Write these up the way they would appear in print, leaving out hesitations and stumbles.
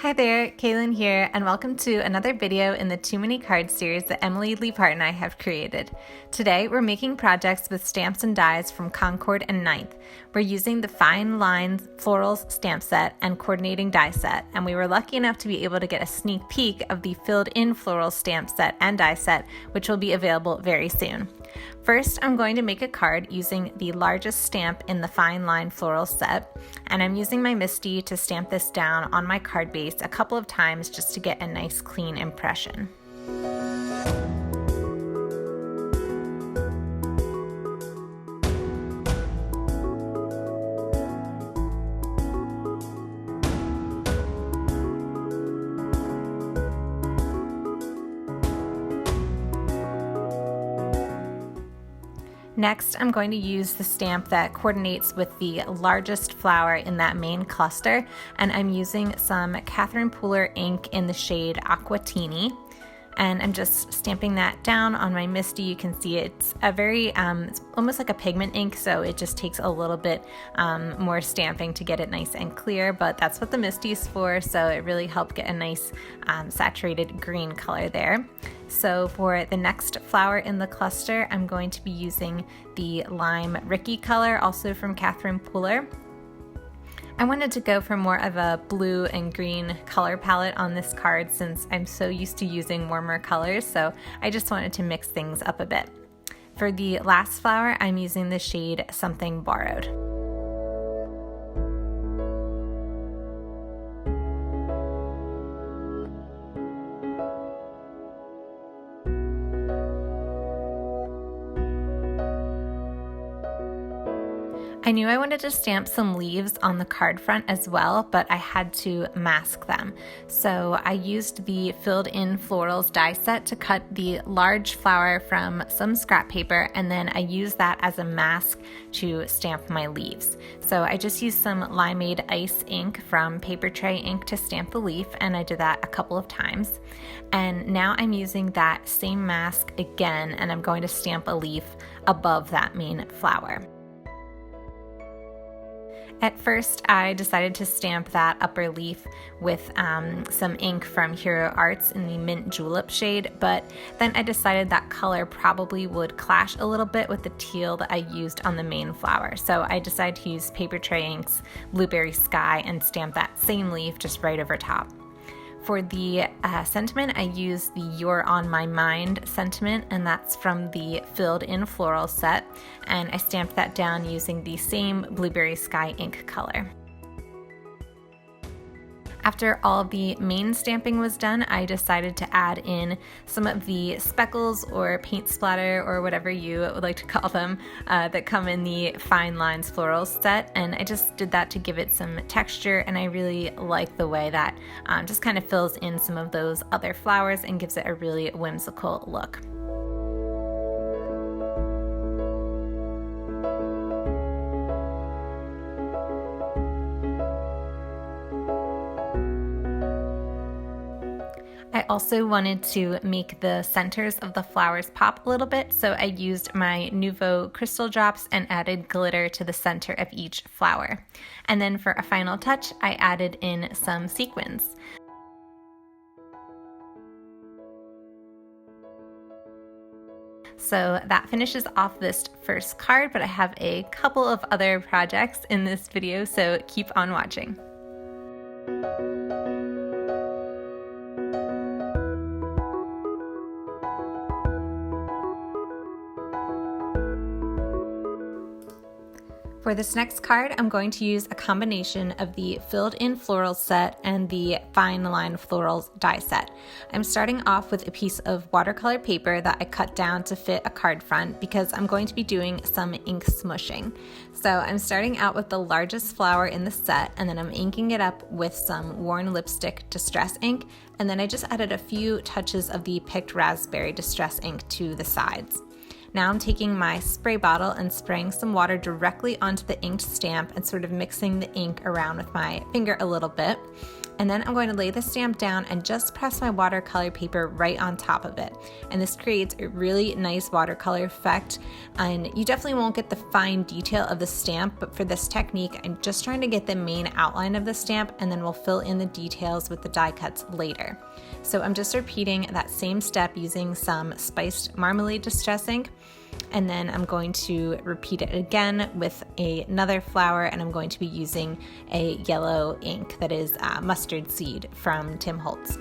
Hi there, Kalyn here, and welcome to another video in the Too Many Cards series that Emily Leiphart and I have created. Today, we're making projects with stamps and dies from Concord and 9th. We're using the Fine Line Florals stamp set and coordinating die set, and we were lucky enough to be able to get a sneak peek of the filled-in floral stamp set and die set, which will be available very soon. First, I'm going to make a card using the largest stamp in the Fine Line Floral set, and I'm using my MISTI to stamp this down on my card base a couple of times just to get a nice clean impression. Next, I'm going to use the stamp that coordinates with the largest flower in that main cluster, and I'm using some Kepner ink in the shade Aquatini. And I'm just stamping that down on my MISTI. You can see it's a very, it's almost like a pigment ink, so it just takes a little bit more stamping to get it nice and clear, but that's what the MISTI is for, so it really helped get a nice saturated green color there. So for the next flower in the cluster, I'm going to be using the Lime Ricky color, also from Kepner. I wanted to go for more of a blue and green color palette on this card since I'm so used to using warmer colors, so I just wanted to mix things up a bit. For the last flower, I'm using the shade Something Borrowed. I knew I wanted to stamp some leaves on the card front as well, but I had to mask them. So I used the filled-in florals die set to cut the large flower from some scrap paper, and then I used that as a mask to stamp my leaves. So I just used some Limeade Ice ink from Paper Tray ink to stamp the leaf, and I did that a couple of times. And now I'm using that same mask again, and I'm going to stamp a leaf above that main flower. At first, I decided to stamp that upper leaf with some ink from Hero Arts in the Mint Julep shade, but then I decided that color probably would clash a little bit with the teal that I used on the main flower. So I decided to use Paper Tray Ink's Blueberry Sky and stamp that same leaf just right over top. For the sentiment, I used the You're on My Mind sentiment, and that's from the Filled-in Floral set, and I stamped that down using the same Blueberry Sky ink color. After all of the main stamping was done, I decided to add in some of the speckles or paint splatter or whatever you would like to call them that come in the Fine Lines Florals set, and I just did that to give it some texture, and I really like the way that just kind of fills in some of those other flowers and gives it a really whimsical look. I also wanted to make the centers of the flowers pop a little bit, so I used my Nouveau crystal drops and added glitter to the center of each flower. And then for a final touch, I added in some sequins. So that finishes off this first card, but I have a couple of other projects in this video, so keep on watching. For this next card, I'm going to use a combination of the Filled-in Florals set and the Fine Line Florals die set. I'm starting off with a piece of watercolor paper that I cut down to fit a card front because I'm going to be doing some ink smushing. So I'm starting out with the largest flower in the set, and then I'm inking it up with some Worn Lipstick Distress ink, and then I just added a few touches of the Picked Raspberry Distress ink to the sides. Now I'm taking my spray bottle and spraying some water directly onto the inked stamp and sort of mixing the ink around with my finger a little bit. And then I'm going to lay the stamp down and just press my watercolor paper right on top of it. And this creates a really nice watercolor effect. And you definitely won't get the fine detail of the stamp, but for this technique, I'm just trying to get the main outline of the stamp, and then we'll fill in the details with the die cuts later. So I'm just repeating that same step using some spiced marmalade distress ink. And then I'm going to repeat it again with another flower, and I'm going to be using a yellow ink that is mustard seed from Tim Holtz.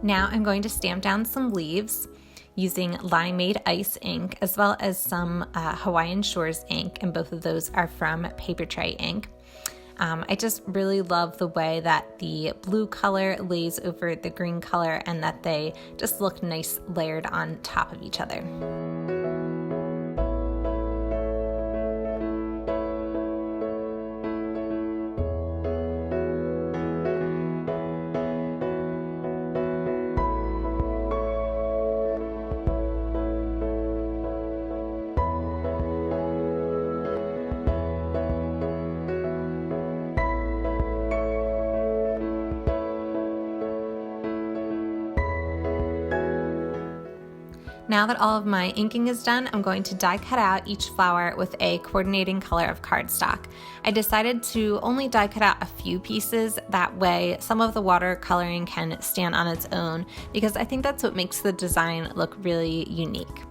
Now I'm going to stamp down some leaves using Limeade Ice ink, as well as some Hawaiian Shores ink, and both of those are from Paper Tray ink. I just really love the way that the blue color lays over the green color and that they just look nice layered on top of each other. Now that all of my inking is done, I'm going to die cut out each flower with a coordinating color of cardstock. I decided to only die cut out a few pieces, that way some of the watercoloring can stand on its own, because I think that's what makes the design look really unique.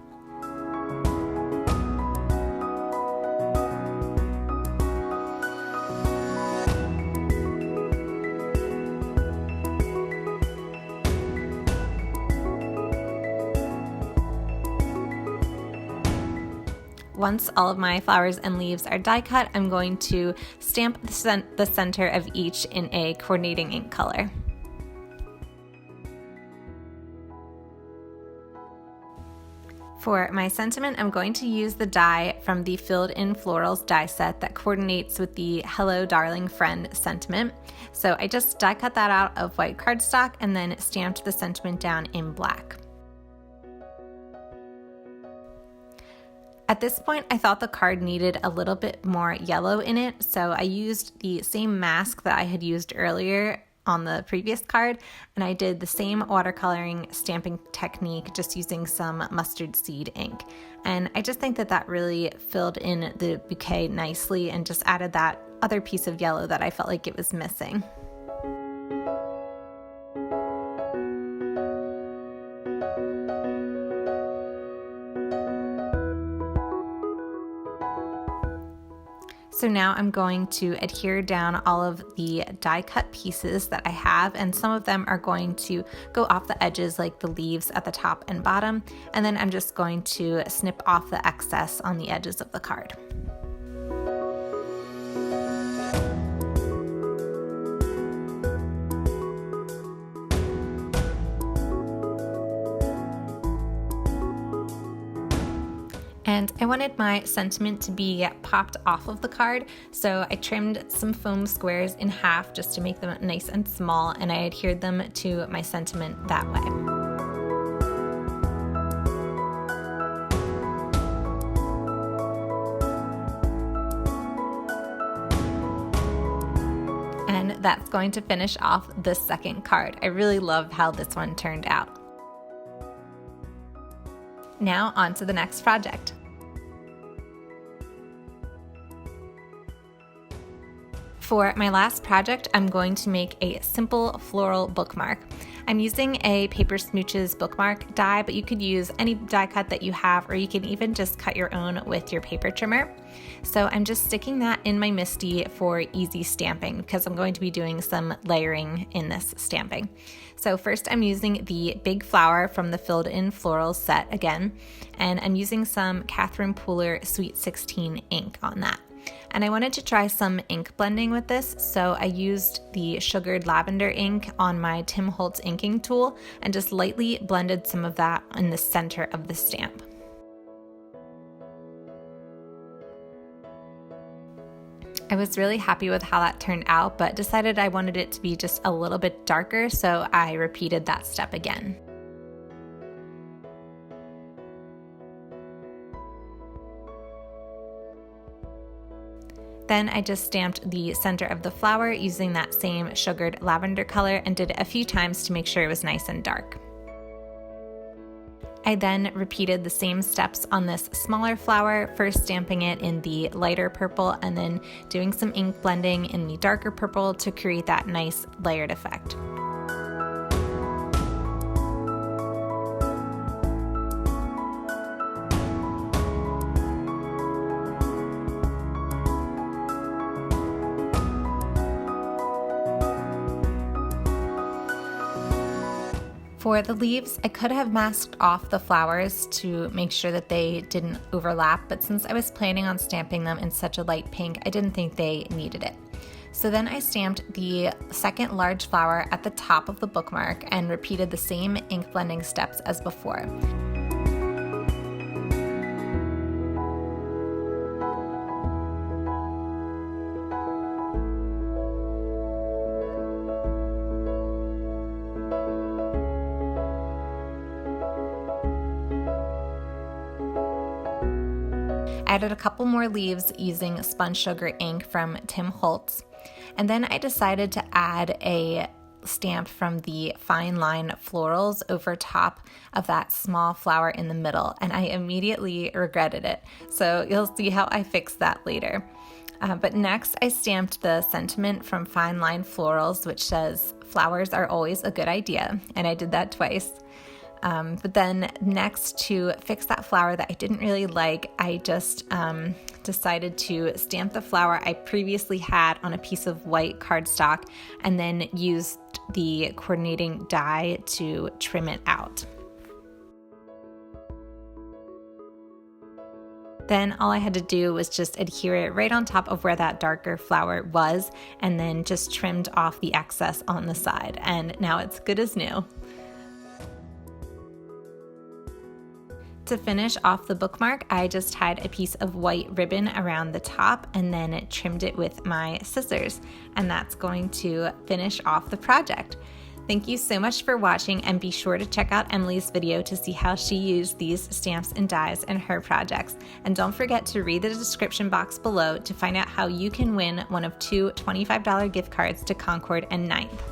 Once all of my flowers and leaves are die cut, I'm going to stamp the center of each in a coordinating ink color. For my sentiment, I'm going to use the die from the Fine Line Florals die set that coordinates with the Hello Darling Friend sentiment. So I just die cut that out of white cardstock and then stamped the sentiment down in black. At this point, I thought the card needed a little bit more yellow in it, so I used the same mask that I had used earlier on the previous card, and I did the same watercoloring stamping technique just using some mustard seed ink. And I just think that that really filled in the bouquet nicely and just added that other piece of yellow that I felt like it was missing. So now I'm going to adhere down all of the die cut pieces that I have, and some of them are going to go off the edges like the leaves at the top and bottom, and then I'm just going to snip off the excess on the edges of the card. And I wanted my sentiment to be popped off of the card, so I trimmed some foam squares in half just to make them nice and small, and I adhered them to my sentiment that way. And that's going to finish off the second card. I really love how this one turned out. Now on to the next project. For my last project, I'm going to make a simple floral bookmark. I'm using a Paper Smooches bookmark die, but you could use any die cut that you have, or you can even just cut your own with your paper trimmer. So I'm just sticking that in my MISTI for easy stamping because I'm going to be doing some layering in this stamping. So first I'm using the big flower from the Fine Line Florals set again, and I'm using some Catherine Pooler Sweet 16 ink on that. And I wanted to try some ink blending with this, so I used the sugared lavender ink on my Tim Holtz inking tool and just lightly blended some of that in the center of the stamp. I was really happy with how that turned out, but decided I wanted it to be just a little bit darker, so I repeated that step again. Then I just stamped the center of the flower using that same sugared lavender color and did it a few times to make sure it was nice and dark. I then repeated the same steps on this smaller flower, first stamping it in the lighter purple and then doing some ink blending in the darker purple to create that nice layered effect. For the leaves, I could have masked off the flowers to make sure that they didn't overlap, but since I was planning on stamping them in such a light pink, I didn't think they needed it. So then I stamped the second large flower at the top of the bookmark and repeated the same ink blending steps as before. I added a couple more leaves using spun sugar ink from Tim Holtz, and then I decided to add a stamp from the Fine Line Florals over top of that small flower in the middle, and I immediately regretted it. So you'll see how I fixed that later. But next I stamped the sentiment from Fine Line Florals, which says, "Flowers are always a good idea," and I did that twice. But then next, to fix that flower that I didn't really like, I just decided to stamp the flower I previously had on a piece of white cardstock and then used the coordinating die to trim it out. Then all I had to do was just adhere it right on top of where that darker flower was and then just trimmed off the excess on the side, and now it's good as new. To finish off the bookmark, I just tied a piece of white ribbon around the top and then trimmed it with my scissors, and that's going to finish off the project. Thank you so much for watching, and be sure to check out Emily's video to see how she used these stamps and dies in her projects. And don't forget to read the description box below to find out how you can win one of 2 $25 gift cards to Concord and 9th.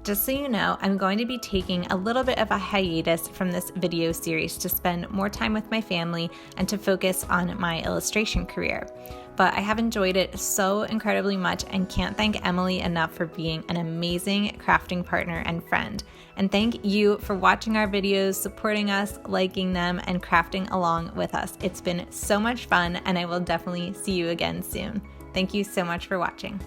Just so you know, I'm going to be taking a little bit of a hiatus from this video series to spend more time with my family and to focus on my illustration career. But I have enjoyed it so incredibly much and can't thank Emily enough for being an amazing crafting partner and friend. And thank you for watching our videos, supporting us, liking them, and crafting along with us. It's been so much fun, and I will definitely see you again soon. Thank you so much for watching.